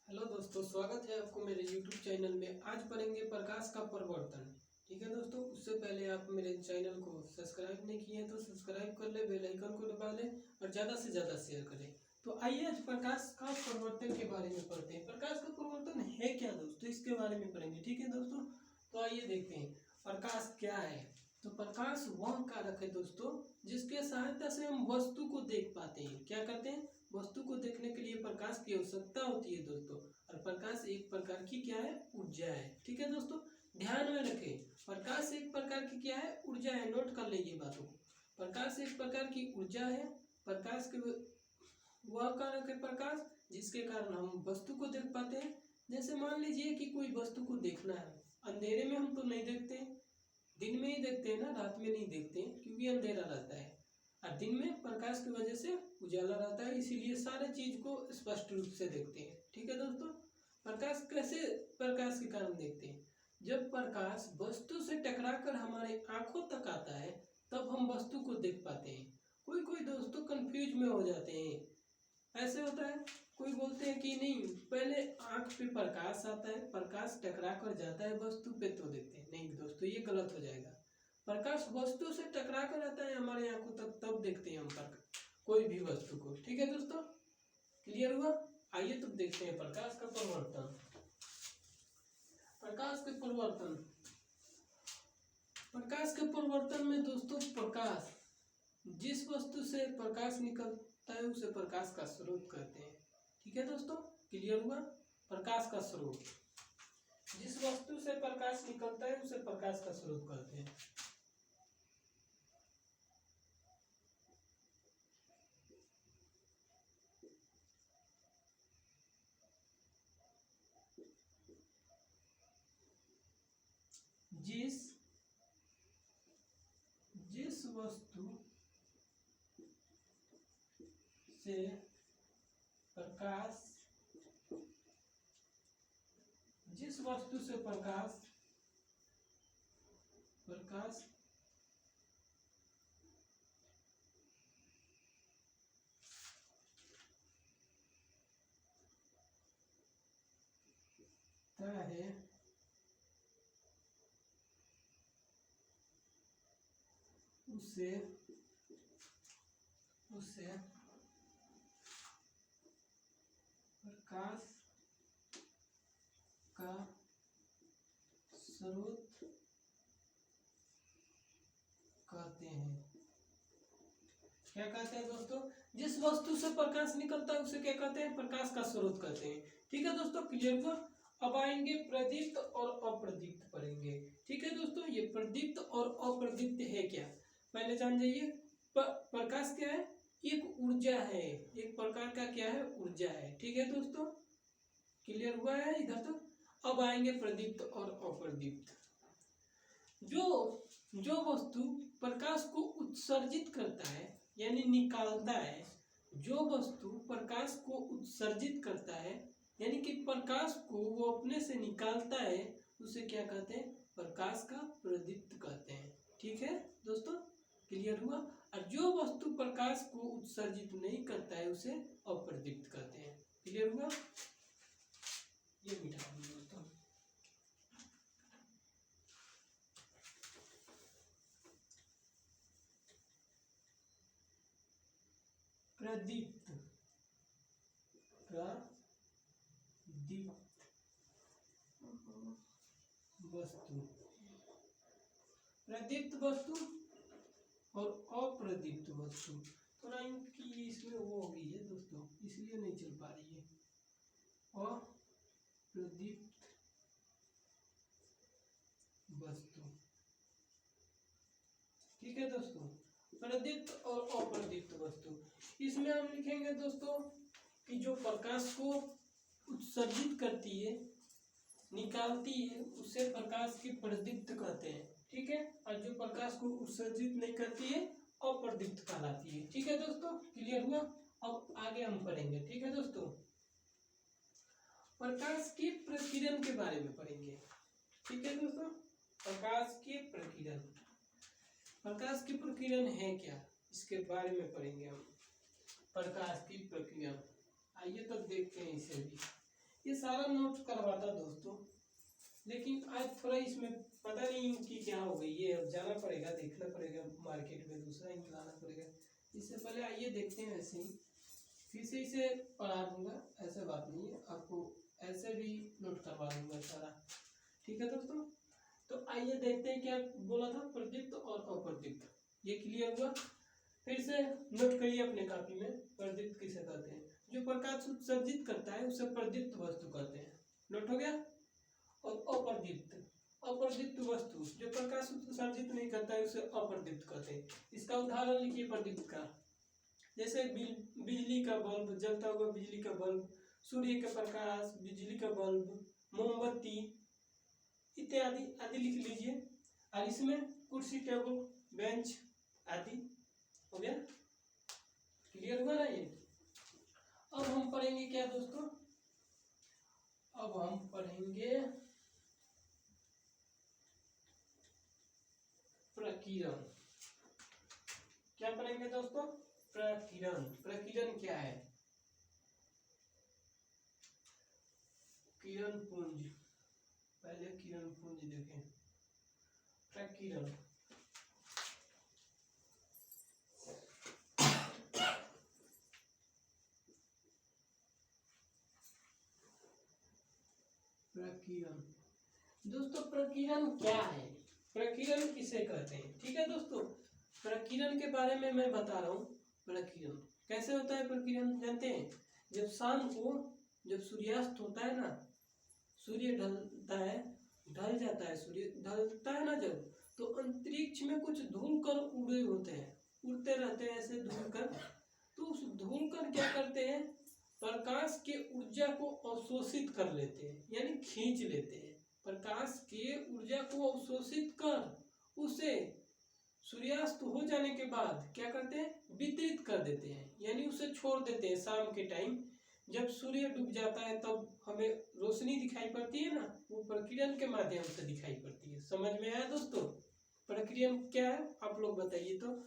Hello दोस्तों, स्वागत है आपको मेरे YouTube चैनल में। आज पढ़ेंगे प्रकाश का प्रवर्तन। ठीक है दोस्तों, उससे पहले आप मेरे चैनल को सब्सक्राइब नहीं किए तो सब्सक्राइब कर ले, बेल आइकन को दबा ले और ज़्यादा से ज़्यादा शेयर करें। तो आइए आज प्रकाश का प्रवर्तन के बारे में पढ़ते हैं। प्रकाश का प्रवर्तन है क्या दोस्तों, इसके बारे में पढ़ेंगे। ठीक है दोस्तों, तो आइए देखते हैं प्रकाश क्या है। तो प्रकाश वह कारक है दोस्तों जिसके सहायता से हम वस्तु को देख पाते हैं। क्या करते हैं? वस्तु को देखने के लिए प्रकाश की आवश्यकता होती है दोस्तों। और प्रकाश एक प्रकार की क्या है? ऊर्जा है। ठीक है दोस्तों, ध्यान में रखें, प्रकाश एक प्रकार की क्या है? ऊर्जा है। नोट कर लीजिए बातों को। प्रकाश एक प्रकार की ऊर्जा है। प्रकाश के वह कारक है प्रकाश जिसके कारण हम वस्तु को देख पाते हैं। जैसे मान लीजिए कि कोई वस्तु को देखना है, अंधेरे में हम तो नहीं देखते हैं, दिन में ही देखते हैं ना, रात में नहीं देखते हैं क्योंकि अंधेरा रहता है। और दिन में प्रकाश की वजह से उजाला रहता है, इसीलिए सारे चीज को स्पष्ट रूप से देखते हैं। ठीक है दोस्तों, प्रकाश कैसे प्रकाश के कारण देखते हैं? जब प्रकाश वस्तु से टकराकर हमारे आंखों तक आता है तब हम वस्तु को देख पाते हैं। कोई कोई दोस्तों कंफ्यूज में हो जाते हैं। ऐसे होता है, कोई बोलते हैं कि नहीं, पहले आंख पे प्रकाश आता है, प्रकाश टकरा कर जाता है वस्तु पे तो देखते हैं। नहीं दोस्तों, ये गलत हो जाएगा। प्रकाश वस्तु से टकरा कर आता है हमारे आंखों तक तब देखते हैं हम कोई भी वस्तु को। ठीक है दोस्तों, क्लियर हुआ? आइए तब देखते हैं प्रकाश का परिवर्तन। प्रकाश के परिवर्तन, प्रकाश के परिवर्तन में दोस्तों प्रकाश, जिस वस्तु से प्रकाश निकलता है उसे प्रकाश का स्रोत कहते हैं। ठीक है दोस्तों, क्लियर हुआ? प्रकाश का स्रोत, जिस वस्तु से प्रकाश निकलता है उसे प्रकाश का स्रोत कहते हैं। जिस वस्तु से प्रकाश, जिस वस्तु से प्रकाश है उसे प्रकाश का स्रोत कहते हैं। क्या कहते हैं दोस्तों? जिस वस्तु से प्रकाश निकलता है उसे क्या कहते हैं? प्रकाश का स्रोत कहते हैं। ठीक है दोस्तों, क्लियर हुआ? अब आएंगे प्रदीप्त और अप्रदीप्त पढ़ेंगे। ठीक है दोस्तों, ये प्रदीप्त और अप्रदीप्त है क्या, पहले जान जाइए। प्रकाश क्या है? एक ऊर्जा है, एक प्रकार का क्या है? ऊर्जा है। ठीक है दोस्तों, क्लियर हुआ है इधर तक? अब आएंगे प्रदीप्त और अप्रदीप्त। जो वस्तु प्रकाश को उत्सर्जित करता है यानी निकालता है, जो वस्तु प्रकाश को उत्सर्जित करता है यानी कि प्रकाश को वो अपने से निकालता है, उसे क्या कहते हैं? प्रकाश का प्रदीप्त कहते हैं। ठीक है दोस्तों, क्लियर हुआ? और जो वस्तु प्रकाश को उत्सर्जित नहीं करता है उसे अप्रदीप्त कहते हैं। क्लियर हुआ? ये मिटा दो दोस्तों। प्रदीप्त वस्तु, प्रदीप्त वस्तु और अप्रदीप्त वस्तु। थोड़ा इनकी इसमें वो हो गई है दोस्तों, इसलिए नहीं चल पा रही है। अप्रदीप्त वस्तु। ठीक है दोस्तों, प्रदीप्त और अप्रदीप्त वस्तु। इसमें हम लिखेंगे दोस्तों कि जो प्रकाश को उत्सर्जित करती है, निकालती है, उसे प्रकाश की प्रदीप्त कहते हैं। ठीक है, और जो प्रकाश को उत्सर्जित नहीं करती है अप्रदीप्त कहलाती है। ठीक है दोस्तों, क्लियर हुआ? अब आगे हम पढ़ेंगे। ठीक है दोस्तों, प्रकाश के प्रकीर्णन के बारे में पढ़ेंगे। ठीक है दोस्तों, प्रकाश के प्रकीर्णन, प्रकाश की प्रकीर्णन है क्या, इसके बारे में पढ़ेंगे हम। प्रकाश की प्रकीर्णन, आइए तो देखते हैं इसे भी। ये सारा नोट करवाता दोस्तों, लेकिन आज थोड़ा इसमें पता नहीं कि क्या हो गई है। अब जाना पड़ेगा, देखना पड़ेगा मार्केट में, दूसरा इंक लाना पड़ेगा। इससे पहले आइए देखते हैं, वैसे ही फिर से इसे पढ़ा दूंगा, ऐसा बात नहीं है, आपको ऐसे भी नोट करवा दूंगा सारा। ठीक है दोस्तों, तो आइए देखते हैं क्या बोला था, प्रदीप्त और अप्रदीप्त। ये क्लियर हुआ? फिर से नोट करिए अपने कॉपी में, प्रदीप्त किसे कहते हैं? जो प्रकाश उत्सर्जित करता है उसे प्रदीप्त वस्तु कहते हैं। नोट हो गया? और अप्रदीप्त, अप्रदीप्त वस्तु जो प्रकाश उत्सर्जित नहीं करता है उसे अप्रदीप्त कहते हैं। इसका उदाहरण लिखिए प्रदीप्त का, जैसे बिजली का बल्ब, जलता हुआ बिजली का बल्ब, सूर्य का प्रकाश, बिजली का बल्ब, मोमबत्ती इत्यादि आदि लिख लीजिए। और इसमें कुर्सी, टेबल, बेंच आदि हो गया। क्लियर हुआ ना ये? अब हम पढ़ेंगे क्या दोस्तों? अब हम पढ़ेंगे प्रकीर्णन। क्या पढ़ेंगे दोस्तों? प्रकीर्णन। प्रकीर्णन क्या है? किरण पुंज, पहले किरण पुंज देखें। प्रकीर्णन प्रकीर्णन दोस्तों, प्रकीर्णन क्या है? प्रकीर्णन किसे कहते हैं? ठीक है दोस्तों, प्रकीर्णन के बारे में मैं बता रहा हूँ। प्रकीर्णन कैसे होता है? प्रकीर्णन जानते हैं? जब शाम को, जब सूर्यास्त होता है ना, सूर्य ढलता है, ढल जाता है, सूर्य ढलता है ना जब, तो अंतरिक्ष में कुछ धूल कण उड़े होते हैं, उड़ते रहते हैं ऐसे धूल कण। तो उस धूल कण क्या करते हैं? प्रकाश के ऊर्जा को अवशोषित कर लेते हैं, यानी खींच लेते हैं। प्रकाश के ऊर्जा को अवशोषित कर उसे सूर्यास्त हो जाने के बाद क्या करते हैं? वितरित कर देते हैं, यानी उसे छोड़ देते हैं। शाम के टाइम जब सूर्य डूब जाता है तब हमें रोशनी दिखाई पड़ती है ना, वो प्रकीर्णन के माध्यम से दिखाई पड़ती है। समझ में आया दोस्तों? प्रकीर्णन क्या है आप लोग बताइए तो,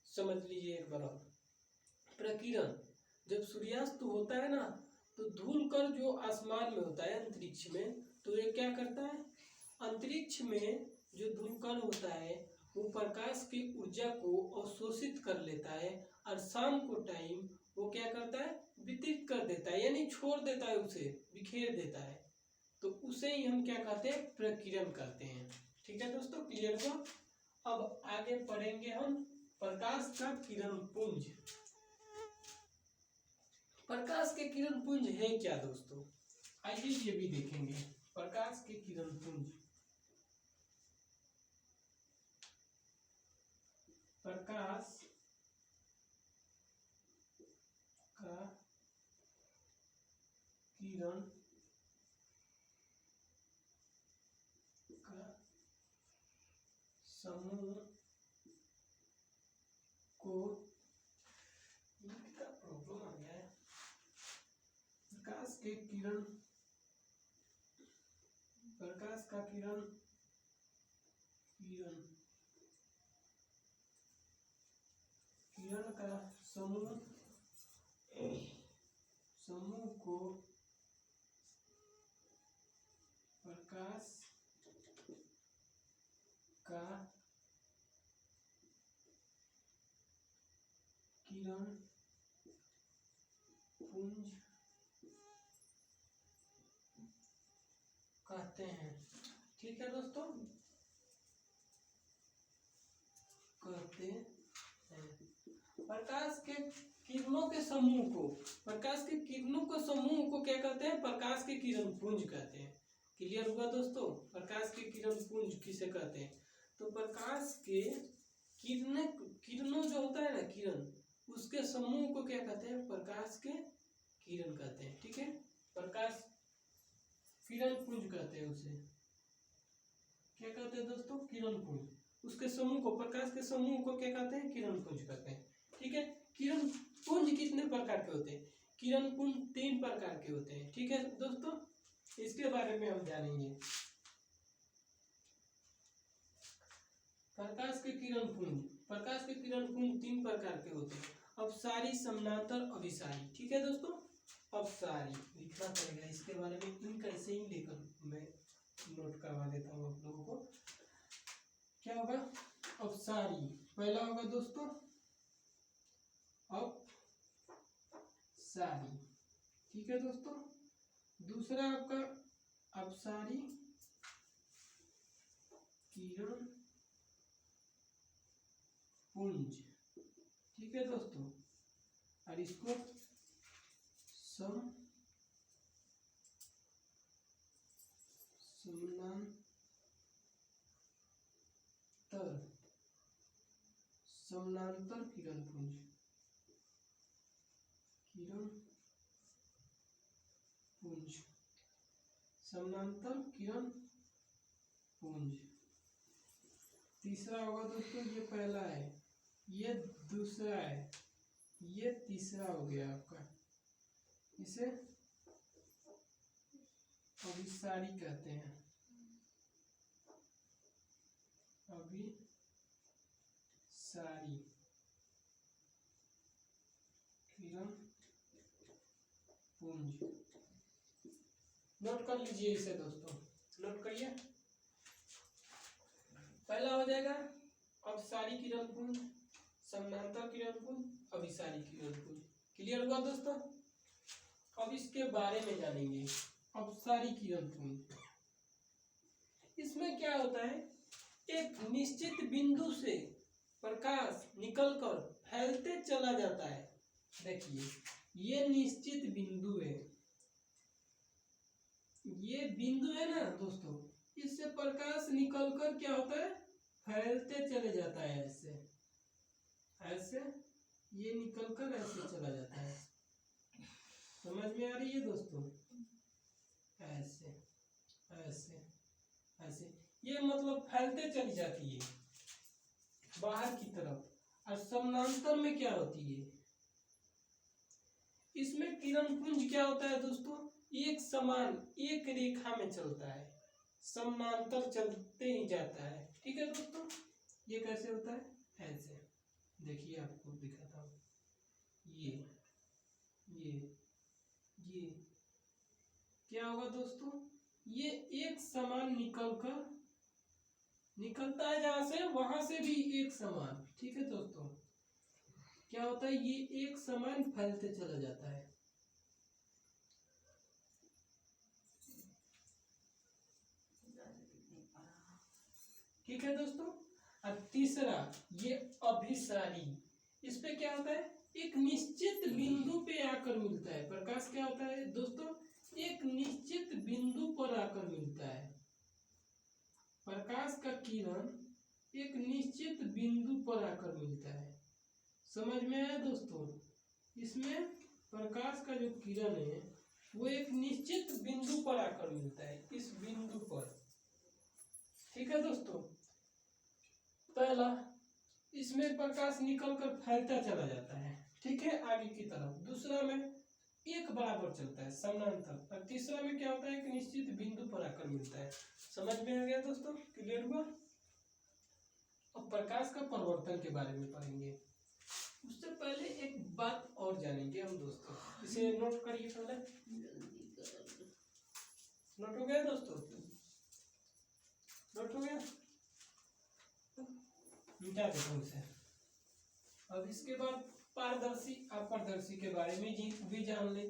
समझ लीजिए एक बार और। प्रकीर्णन जब सूर्यास्त होता है ना, तो धूल कण जो आसमान में होता है, अंतरिक्ष में, तो ये क्या करता है? अंतरिक्ष में जो धूल कण होता है वो प्रकाश की ऊर्जा को अवशोषित कर लेता है, और शाम को टाइम वो क्या करता है? वितरित कर देता है, यानी छोड़ देता है, उसे बिखेर देता है। तो उसे ही हम क्या कहते हैं? प्रकीर्णन करते हैं। ठीक है दोस्तों, क्लियर हुआ? अब आगे पढ़ेंगे हम प्रकाश का किरण पुंज। प्रकाश के किरण पुंज है क्या दोस्तों? आइए ये भी देखेंगे। प्रकाश के किरण पुंज, प्रकाश का किरण का समूह को, का प्रॉब्लम आ गया है। प्रकाश के किरण, प्रकाश का किरण, किरण किरण का समूह, समूह को प्रकाश का किरण पुंज कहते हैं। ठीक है दोस्तों, कहते हैं। प्रकाश के किरणों के समूह को, प्रकाश के किरणों के समूह को क्या कहते हैं? प्रकाश के किरण पुंज कहते हैं। क्लियर हुआ दोस्तों? प्रकाश के किरण पुंज किसे कहते हैं? तो प्रकाश के किरणों जो होता है ना, किरण, उसके समूह को क्या कहते हैं? प्रकाश के किरण कहते हैं। ठीक है, प्रकाश किरण पुंज कहते हैं। उसे क्या कहते हैं दोस्तों? किरण पुंज। उसके समूह को, प्रकाश के समूह को क्या कहते हैं? किरण पुंज कहते हैं। ठीक है, किरण पुंज कितने प्रकार के होते हैं? किरण पुंज 3 प्रकार के होते हैं। ठीक है दोस्तों, इसके बारे में हम जानेंगे। प्रकाश के किरण पुंज, प्रकाश के किरण पुंज 3 प्रकार के होते हैं। अब सारी, समानांतर, अभिसारी। ठीक है दोस्तों, अपसारी लिखना पड़ेगा, इसके बारे में इन कैसे ही लेकर मैं नोट करवा देता हूँ आप लोगों को। क्या होगा? अपसारी पहला होगा दोस्तों अपसारी, ठीक है दोस्तों। दूसरा आपका अपसारी किरण पुंज, ठीक है दोस्तों। और इसको समानांतर किरण पुंज, समानांतर किरण पुंज। तीसरा होगा दोस्तों, ये पहला है, ये दूसरा है, ये तीसरा हो गया आपका, इसे अभिसारी कहते हैं, अभिसारी किरण पुंज। नोट कर लीजिए इसे दोस्तों, नोट करिए। पहला हो जाएगा अपसारी किरण पुंज, समानांतर किरण पुंज, अभिसारी किरण पुंज। क्लियर हुआ दोस्तों? अब इसके बारे में जानेंगे। अपसारी किरण पुंज, इसमें क्या होता है, एक निश्चित बिंदु से प्रकाश निकलकर फैलते चला जाता है। देखिए ये निश्चित बिंदु है, ये बिंदु है ना दोस्तों, इससे प्रकाश निकलकर क्या होता है, फैलते चले जाता है, ऐसे ऐसे ये निकलकर ऐसे चला जाता है। समझ में आ रही है दोस्तों? ऐसे ऐसे ऐसे ये मतलब फैलते चली जाती है बाहर की तरफ। और समानांतर में क्या होती है, इसमें किरण पुंज क्या होता है दोस्तों, एक समान एक रेखा में चलता है, समानांतर चलते ही जाता है। ठीक है दोस्तों, ये कैसे होता है, ऐसे देखिए आपको दिखाता हूँ। ये क्या होगा दोस्तों, ये एक समान निकलता है, जहां से वहां से भी एक समान। ठीक है दोस्तों, क्या होता है, ये एक समान फैलते चला जाता है। ठीक है दोस्तों। और तीसरा ये अभिसारी, इस पे क्या होता है, एक निश्चित बिंदु पे आकर मिलता है प्रकाश। क्या होता है दोस्तों, एक निश्चित बिंदु पर आकर मिलता है प्रकाश का किरण, एक निश्चित बिंदु पर आकर मिलता है। समझ में आया दोस्तों? इसमें प्रकाश का जो किरण है वो एक निश्चित बिंदु पर आकर मिलता है, इस बिंदु पर। ठीक है दोस्तों, पहला इसमें प्रकाश निकलकर फैलता चला जाता है, ठीक है, आगे की तरफ। दूसरा में एक बराबर चलता है, समानांतर। और तीसरा में क्या होता है, एक निश्चित बिंदु पर आकर मिलता है। समझ में आ गया दोस्तों? क्लियर हुआ? अब प्रकाश का परावर्तन के बारे में पढ़ेंगे। उससे पहले एक बात और जानेंगे हम दोस्तों, इसे नोट करिए पहले। नोट हो गया दोस्तों? नोट हो गया? मिटा देता हूं इसे। अब इसके बाद पारदर्शी अपारदर्शी के बारे में भी जान ले।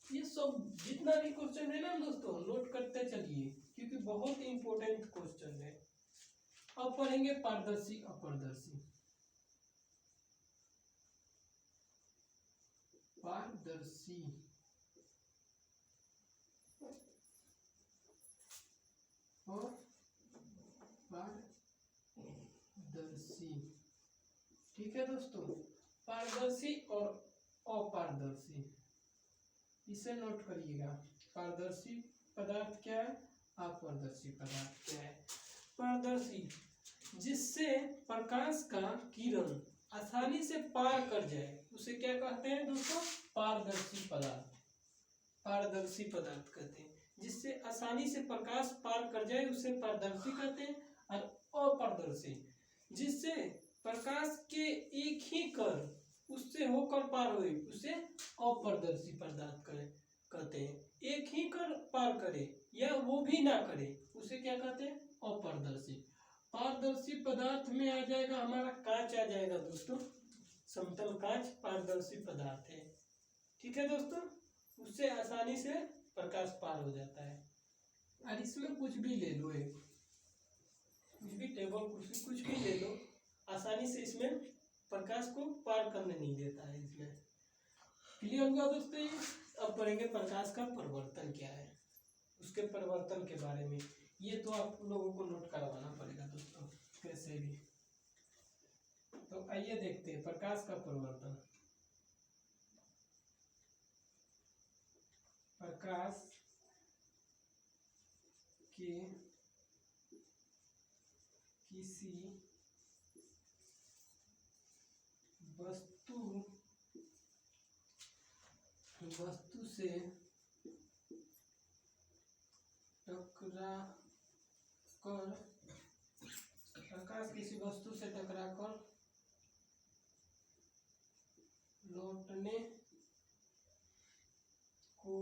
ये सब जितना भी क्वेश्चन है ना दोस्तों, नोट करते चलिए, क्योंकि बहुत इंपॉर्टेंट क्वेश्चन है। अब पढ़ेंगे पारदर्शी अपारदर्शी। पारदर्शी और पारदर्शी, ठीक है दोस्तों, पारदर्शी और अपारदर्शी, इसे नोट करिएगा। पारदर्शी पदार्थ क्या है, अपारदर्शी पदार्थ क्या है। पारदर्शी, जिससे प्रकाश का किरण आसानी से पार कर जाए, उसे क्या कहते हैं दोस्तों, पारदर्शी पदार्थ। पारदर्शी पदार्थ कहते हैं, जिससे आसानी से प्रकाश पार कर जाए उसे पारदर्शी कहते हैं। और अपारदर्शी, जिससे प्रकाश के एक ही कण उससे होकर पार हुए उसे अपारदर्शी पदार्थ कहते हैं। एक ही कर पार करे या वो भी ना करे उसे क्या कहते हैं? अपारदर्शी। पारदर्शी पदार्थ में आ जाएगा हमारा कांच आ जाएगा दोस्तों। समतल कांच पारदर्शी पदार्थ है। ठीक है दोस्तों, उससे आसानी से प्रकाश पार हो जाता है। और इसमें कुछ भी ले लो, एक कुछ भी टेबल कुर्सी कुछ भी ले लो, आसानी से इसमें प्रकाश को पार करने नहीं देता है। इसमें क्लियर हुआ दोस्तों? ये अब पढ़ेंगे प्रकाश का परिवर्तन क्या है, उसके परिवर्तन के बारे में। ये तो आप लोगों को नोट करवाना पड़ेगा दोस्तों कैसे भी। तो आइए देखते हैं प्रकाश का परिवर्तन। प्रकाश के किसी वस्तु से टकरा कर, प्रकाश किसी वस्तु से टकरा कर लौटने को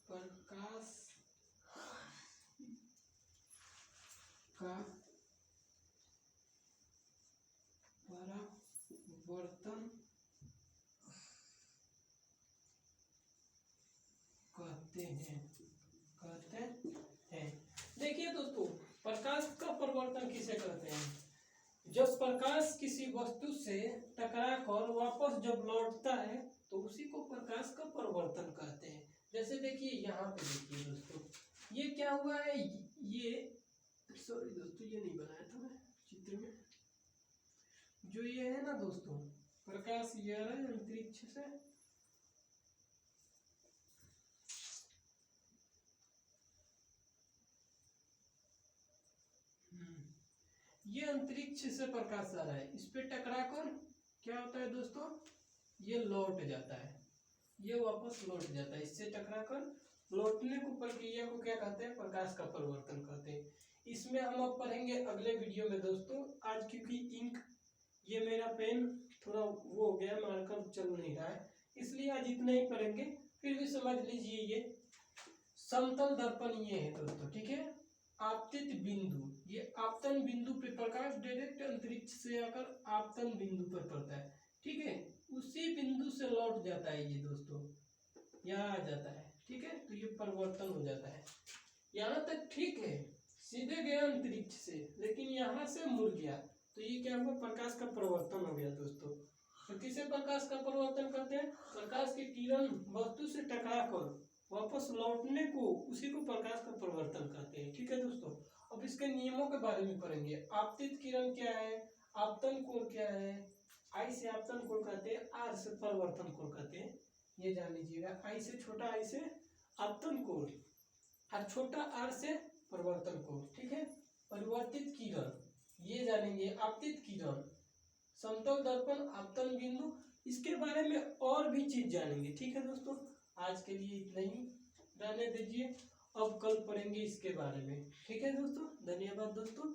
प्रकाश का परावर्तन कहते हैं। देखिए दोस्तों, प्रकाश का परिवर्तन किसे कहते हैं? जब प्रकाश किसी वस्तु से टकरा कर वापस जब लौटता है तो उसी को प्रकाश का परिवर्तन कहते हैं। जैसे देखिए यहाँ पे देखिए दोस्तों, ये क्या हुआ है, ये सॉरी दोस्तों ये नहीं बनाया था मैं चित्र में। जो ये है ना दोस्तों, प्रकाश ये आ रहा है अंतरिक्ष से, ये अंतरिक्ष से प्रकाश आ रहा है, इस पे टकरा कर क्या होता है दोस्तों, ये लौट जाता है, ये वापस लौट जाता है। इससे टकरा कर लौटने को प्रक्रिया को क्या कहते हैं? प्रकाश का परिवर्तन कहते हैं। इसमें हम अब पढ़ेंगे अगले वीडियो में दोस्तों। आज क्योंकि इंक ये मेरा पेन थोड़ा वो हो गया, मार्कर चल नहीं रहा है, इसलिए आज इतना ही पढ़ेंगे। फिर भी समझ लीजिए ये समतल दर्पण ये है दोस्तों। ठीक है, आपतित बिंदु, ये आपतन बिंदु पे प्रकाश डायरेक्ट अंतरिक्ष से आकर आपतन बिंदु पर पड़ता है। ठीक है, उसी बिंदु से लौट जाता है ये दोस्तों, यहाँ आ जाता है। ठीक है, तो ये परिवर्तन हो जाता है। यहाँ तक ठीक है, सीधे गया अंतरिक्ष से, लेकिन यहाँ से मुड़ गया तो ये क्या हुआ? प्रकाश का परिवर्तन हो गया दोस्तों। तो किसे प्रकाश का परिवर्तन कहते हैं? प्रकाश की किरण वस्तु से टकरा कर वापस लौटने को, उसी को प्रकाश का परिवर्तन कहते हैं। ठीक है दोस्तों, अब इसके नियमों के बारे में पढ़ेंगे। आपतित किरण क्या है, आपतन कोण क्या है, आई से आपतन कोण कहते हैं, आर से परिवर्तन कोण कहते हैं, ये जान लीजिएगा। आई से छोटा आई से आपतन कोण और छोटा आर से परिवर्तन कोण। ठीक है, परिवर्तित किरण ये जानेंगे, आपतित किरण, समतल दर्पण, आपतन बिंदु, इसके बारे में और भी चीज जानेंगे। ठीक है दोस्तों, आज के लिए इतना ही रहने दीजिए, अब कल पढ़ेंगे इसके बारे में। ठीक है दोस्तों, धन्यवाद दोस्तों।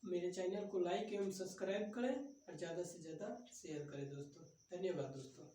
मेरे चैनल को लाइक एवं सब्सक्राइब करें और ज़्यादा से ज़्यादा शेयर करें दोस्तों। धन्यवाद दोस्तों।